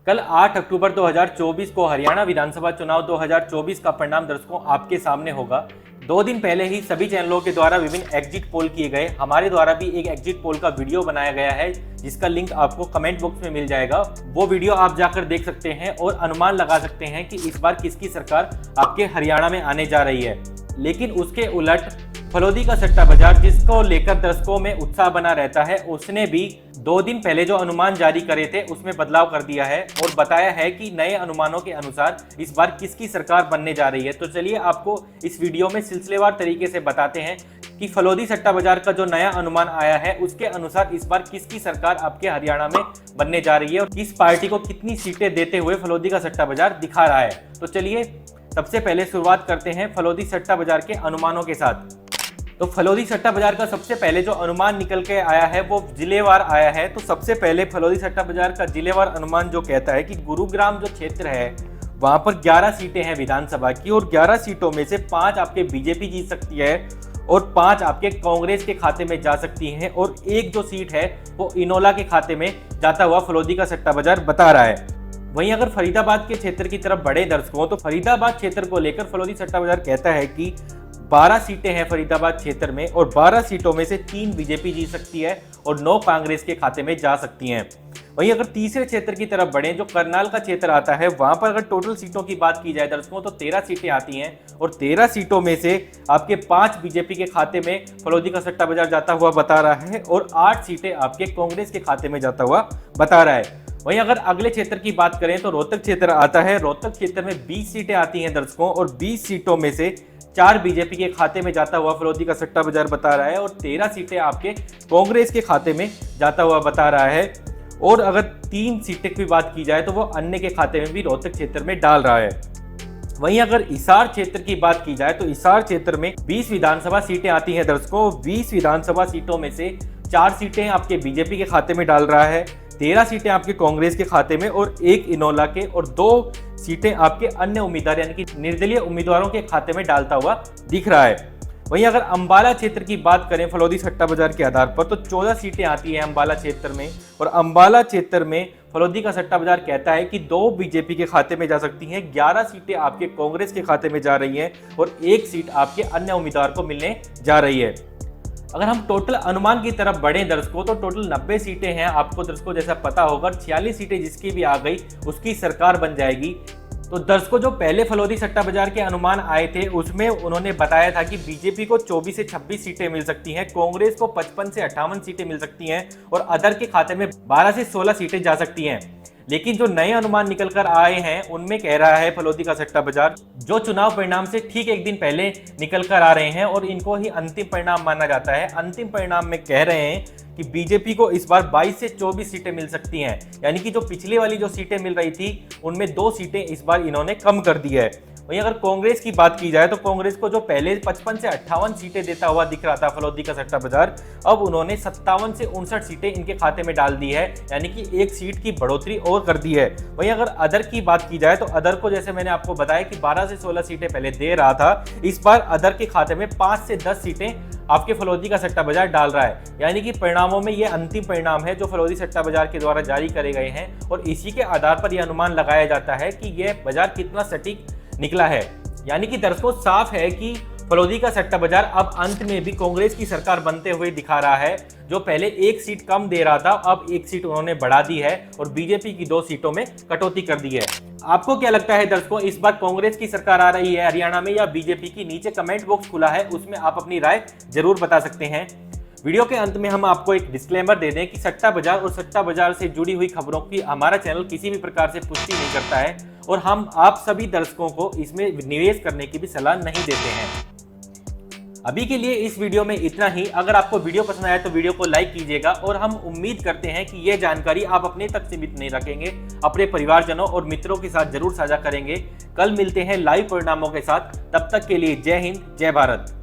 कल 8 अक्टूबर 2024 को हरियाणा विधानसभा चुनाव 2024 का परिणाम दर्शकों आपके सामने होगा। 2 दिन पहले ही सभी चैनलों के द्वारा विभिन्न एग्जिट पोल किए गए। हमारे द्वारा भी एक एग्जिट पोल का वीडियो बनाया गया है जिसका लिंक आपको कमेंट बॉक्स में मिल जाएगा। वो वीडियो आप जाकर देख सकते हैं और अनुमान लगा सकते हैं कि इस बार किसकी सरकार आपके हरियाणा में आने जा रही है। लेकिन उसके उलट फलोदी का सट्टा बाजार, जिसको लेकर दर्शकों में उत्साह बना रहता है, उसने भी 2 दिन पहले जो अनुमान जारी करे थे उसमें बदलाव कर दिया है और बताया है कि नए अनुमानों के अनुसार इस बार किसकी सरकार बनने जा रही है। तो चलिए आपको इस वीडियो में सिलसिलेवार तरीके से बताते हैं कि फलोदी सट्टा बाजार का जो नया अनुमान आया है उसके अनुसार इस बार किसकी सरकार आपके हरियाणा में बनने जा रही है और किस पार्टी को कितनी सीटें देते हुए फलोदी का सट्टा बाजार दिखा रहा है। तो चलिए सबसे पहले शुरुआत करते हैं फलोदी सट्टा बाजार के अनुमानों के साथ। तो फलोदी सट्टा बाजार का सबसे पहले जो अनुमान निकल के आया है वो जिलेवार आया है। तो सबसे पहले फलोदी सट्टा बाजार का जिलेवार अनुमान जो कहता है कि गुरुग्राम जो क्षेत्र है वहां पर 11 सीटें हैं विधानसभा की और 11 सीटों में से 5 आपके बीजेपी जीत सकती है और 5 आपके कांग्रेस के खाते में जा सकती हैं और एक जो सीट है वो इनोला के खाते में जाता हुआ फलोदी का सट्टा बाजार बता रहा है। वहीं अगर फरीदाबाद के क्षेत्र की तरफ बड़े दर्शकों तो फरीदाबाद क्षेत्र को लेकर फलोदी सट्टा बाजार कहता है कि 12 सीटें हैं फरीदाबाद क्षेत्र में और 12 सीटों में से 3 बीजेपी जीत सकती है और 9 कांग्रेस के खाते में जा सकती हैं। वहीं अगर तीसरे क्षेत्र की तरफ बढ़े जो करनाल का क्षेत्र आता है वहां पर अगर टोटल सीटों की बात की जाए दर्शकों तो 13 सीटें आती हैं और 13 सीटों में से आपके 5 बीजेपी के खाते में फलोदी का सट्टा बाजार जाता हुआ बता रहा है और 8 सीटें आपके कांग्रेस के खाते में जाता हुआ बता रहा है। वहीं अगर अगले क्षेत्र की बात करें तो रोहतक क्षेत्र आता है। रोहतक क्षेत्र में 20 सीटें आती हैं दर्शकों और 20 सीटों में से 4 बीजेपी के खाते में जाता हुआ फलोदी का सट्टा बाजार बता रहा है और 13 सीटें आपके कांग्रेस के खाते में जाता हुआ बता रहा है। और अगर 3 सीटें की बात की जाए तो वो अन्य के खाते में भी रोहतक क्षेत्र में डाल रहा है। वहीं अगर हिसार क्षेत्र की बात की जाए तो हिसार क्षेत्र में 20 विधानसभा सीटें आती हैं दर्शकों। 20 विधानसभा सीटों में से 4 सीटें आपके बीजेपी के खाते में डाल रहा है, 13 सीटें आपके कांग्रेस के खाते में और 1 इनोला के और 2 सीटें आपके अन्य उम्मीदवार यानी कि निर्दलीय उम्मीदवारों के खाते में डालता हुआ दिख रहा है। वहीं अगर अंबाला क्षेत्र की बात करें फलोदी सट्टा बाजार के आधार पर तो 14 सीटें आती हैं अंबाला क्षेत्र में और अंबाला क्षेत्र में फलोदी का सट्टा बाजार कहता है कि 2 बीजेपी के खाते में जा सकती हैं, 11 सीटें आपके कांग्रेस के खाते में जा रही हैं और 1 सीट आपके अन्य उम्मीदवार को मिलने जा रही है। अगर हम टोटल अनुमान की तरफ बढ़े दर्शकों तो टोटल 90 सीटें हैं। आपको दर्शकों जैसा पता होगा 46 सीटें जिसकी भी आ गई उसकी सरकार बन जाएगी। तो दर्शकों जो पहले फलोदी सट्टा बाजार के अनुमान आए थे उसमें उन्होंने बताया था कि बीजेपी को 24 से 26 सीटें मिल सकती हैं, कांग्रेस को 55 से 58 सीटें मिल सकती हैं और अदर के खाते में 12 से 16 सीटें जा सकती हैं। लेकिन जो नए अनुमान निकल कर आए हैं उनमें कह रहा है फलोदी का सट्टा बाजार जो चुनाव परिणाम से ठीक एक दिन पहले निकल कर आ रहे हैं और इनको ही अंतिम परिणाम माना जाता है। अंतिम परिणाम में कह रहे हैं कि बीजेपी को इस बार 22 से 24 सीटें मिल सकती हैं, यानी कि जो पिछली वाली जो सीटें मिल रही थी उनमें 2 सीटें इस बार इन्होंने कम कर दी है। वहीं अगर कांग्रेस की बात की जाए तो कांग्रेस को जो पहले 55 से 58 सीटें देता हुआ दिख रहा था फलोदी का सट्टा बाजार, अब उन्होंने 57 से 59 सीटें इनके खाते में डाल दी है, यानी कि 1 सीट की बढ़ोतरी और कर दी है। वहीं अगर अदर की बात की जाए तो अदर को जैसे मैंने आपको बताया कि 12 से 16 सीटें पहले दे रहा था, इस बार अदर के खाते में 5 से 10 सीटें आपके फलोदी का सट्टा बाजार डाल रहा है। यानी कि परिणामों में ये अंतिम परिणाम है जो फलोदी सट्टा बाजार के द्वारा जारी करे गए हैं और इसी के आधार पर यह अनुमान लगाया जाता है कि यह बाजार कितना सटीक निकला है। यानी कि दर्शकों साफ है कि फलोदी का सट्टा बाजार अब अंत में भी कांग्रेस की सरकार बनते हुए दिखा रहा है। जो पहले 1 सीट कम दे रहा था अब 1 सीट उन्होंने बढ़ा दी है और बीजेपी की 2 सीटों में कटौती कर दी है। आपको क्या लगता है दर्शकों, इस बार कांग्रेस की सरकार आ रही है हरियाणा में या बीजेपी की? नीचे कमेंट बॉक्स खुला है, उसमें आप अपनी राय जरूर बता सकते हैं। वीडियो के अंत में हम आपको एक डिस्क्लेमर दे दें कि सट्टा बाजार और सट्टा बाजार से जुड़ी हुई खबरों की हमारा चैनल किसी भी प्रकार से पुष्टि नहीं करता है और हम आप सभी दर्शकों को इसमें निवेश करने की भी सलाह नहीं देते हैं। अभी के लिए इस वीडियो में इतना ही। अगर आपको वीडियो पसंद आया तो वीडियो को लाइक कीजिएगा और हम उम्मीद करते हैं कि यह जानकारी आप अपने तक सीमित नहीं रखेंगे, अपने परिवारजनों और मित्रों के साथ जरूर साझा करेंगे। कल मिलते हैं लाइव परिणामों के साथ, तब तक के लिए जय हिंद, जय भारत।